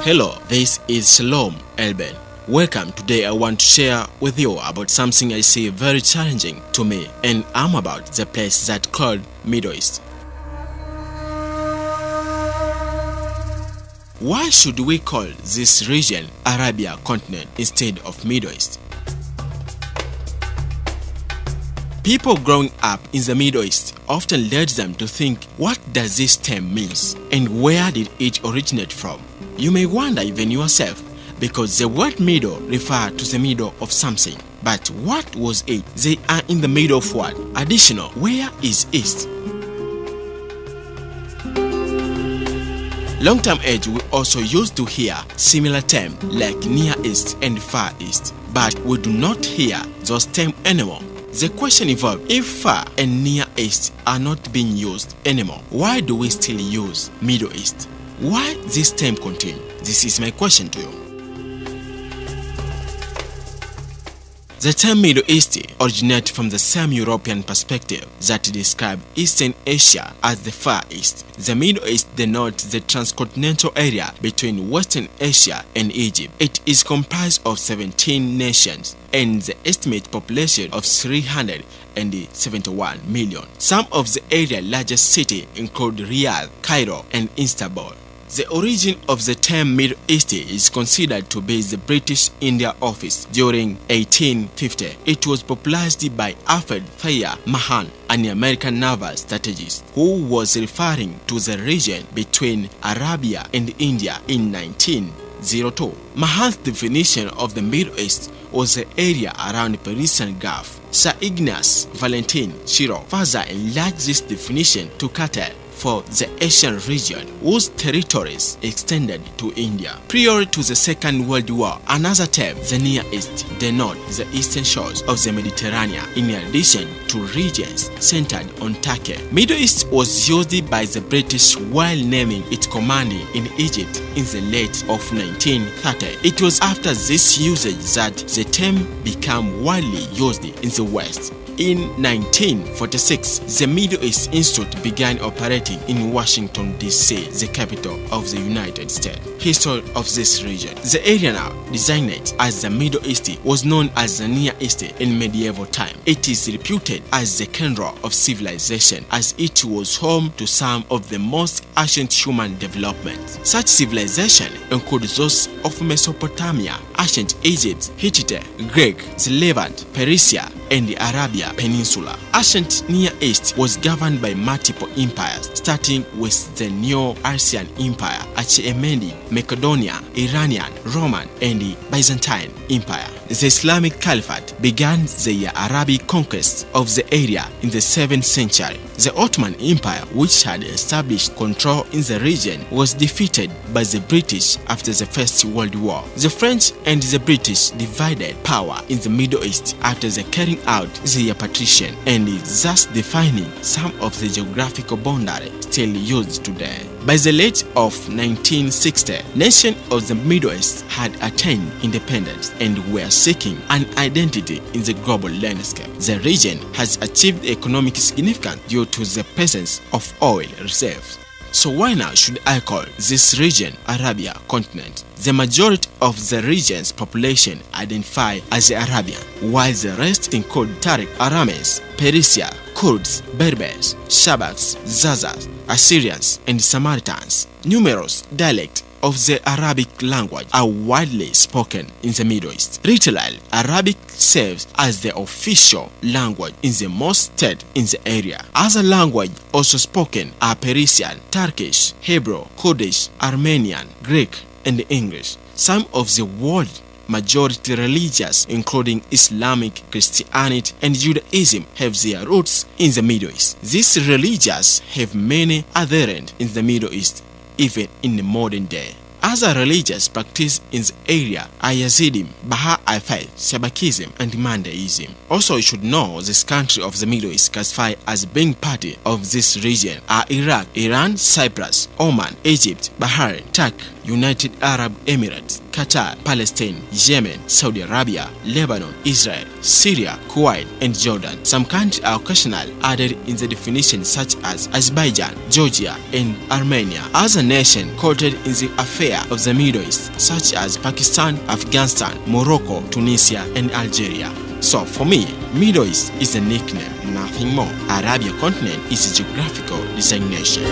Hello, this is Shalom Elben. Welcome. Today I want to share with you about something I see very challenging to me, and I'm about the place that called Middle East. Why should we call this region Arabia continent instead of Middle East? People growing up in the Middle East often led them to think, what does this term mean and where did it originate from? You may wonder even yourself, because the word middle refers to the middle of something. But what was it? They are in the middle of what? Additional, where is East? Long-term age, we also used to hear similar terms like Near East and Far East, but we do not hear those terms anymore. The question evolved: if Far and Near East are not being used anymore, why do we still use Middle East? Why this term continue? This is my question to you. The term Middle East originates from the same European perspective that describes Eastern Asia as the Far East. The Middle East denotes the transcontinental area between Western Asia and Egypt. It is comprised of 17 nations and the estimated population of 371 million. Some of the area's largest cities include Riyadh, Cairo, and Istanbul. The origin of the term Middle East is considered to be the British India Office during 1850. It was popularized by Alfred Thayer Mahan, an American naval strategist, who was referring to the region between Arabia and India in 1902. Mahan's definition of the Middle East was the area around the Persian Gulf. Sir Ignace Valentin Shiro further enlarged this definition to cater for the Asian region, whose territories extended to India. Prior to the Second World War, another term, the Near East, denotes the eastern shores of the Mediterranean, in addition to regions centered on Turkey. Middle East was used by the British while naming its commanding in Egypt in the late of 1930. It was after this usage that the term became widely used in the West. In 1946, the Middle East Institute began operating in Washington, D.C., the capital of the United States. History of this region. The area now designated as the Middle East was known as the Near East in medieval time. It is reputed as the kernel of civilization, as it was home to some of the most ancient human developments. Such civilization include those of Mesopotamia, ancient Egypt, Hittite, Greek, the Levant, Persia, and the Arabia Peninsula. Ancient Near East was governed by multiple empires, starting with the Neo-Assyrian Empire, Achaemenid, Macedonian, Iranian, Roman, and the Byzantine Empire. The Islamic Caliphate began the Arabic conquest of the area in the 7th century. The Ottoman Empire, which had established control in the region, was defeated by the British after the First World War. The French and the British divided power in the Middle East after the carrying out the partition, and thus defining some of the geographical boundaries still used today. By the late of 1960, nations of the Middle East had attained independence and were seeking an identity in the global landscape. The region has achieved economic significance due to the presence of oil reserves. So why now should I call this region Arabia continent? The majority of the region's population identify as Arabian, while the rest include Tariq, Arameans, Persia, Kurds, Berbers, Shabaks, Zazas, Assyrians, and Samaritans. Numerous dialects of the Arabic language are widely spoken in the Middle East. Literally, Arabic serves as the official language in the most states in the area. Other languages also spoken are Persian, Turkish, Hebrew, Kurdish, Armenian, Greek, and English. Some of the world's majority religions, including Islamic, Christianity, and Judaism, have their roots in the Middle East. These religions have many adherents in the Middle East, even in the modern day. Other religious practice in the area are Yazidism, Baha'i faith, Shabakism, and Mandaism. Also, you should know this country of the Middle East classified as being part of this region are Iraq, Iran, Cyprus, Oman, Egypt, Bahrain, Turkey, United Arab Emirates, Qatar, Palestine, Yemen, Saudi Arabia, Lebanon, Israel, Syria, Kuwait, and Jordan. Some countries are occasionally added in the definition, such as Azerbaijan, Georgia, and Armenia. Other nations quoted in the affair of the Middle East, such as Pakistan, Afghanistan, Morocco, Tunisia, and Algeria. So for me, Middle East is a nickname, nothing more. Arabia continent is a geographical designation.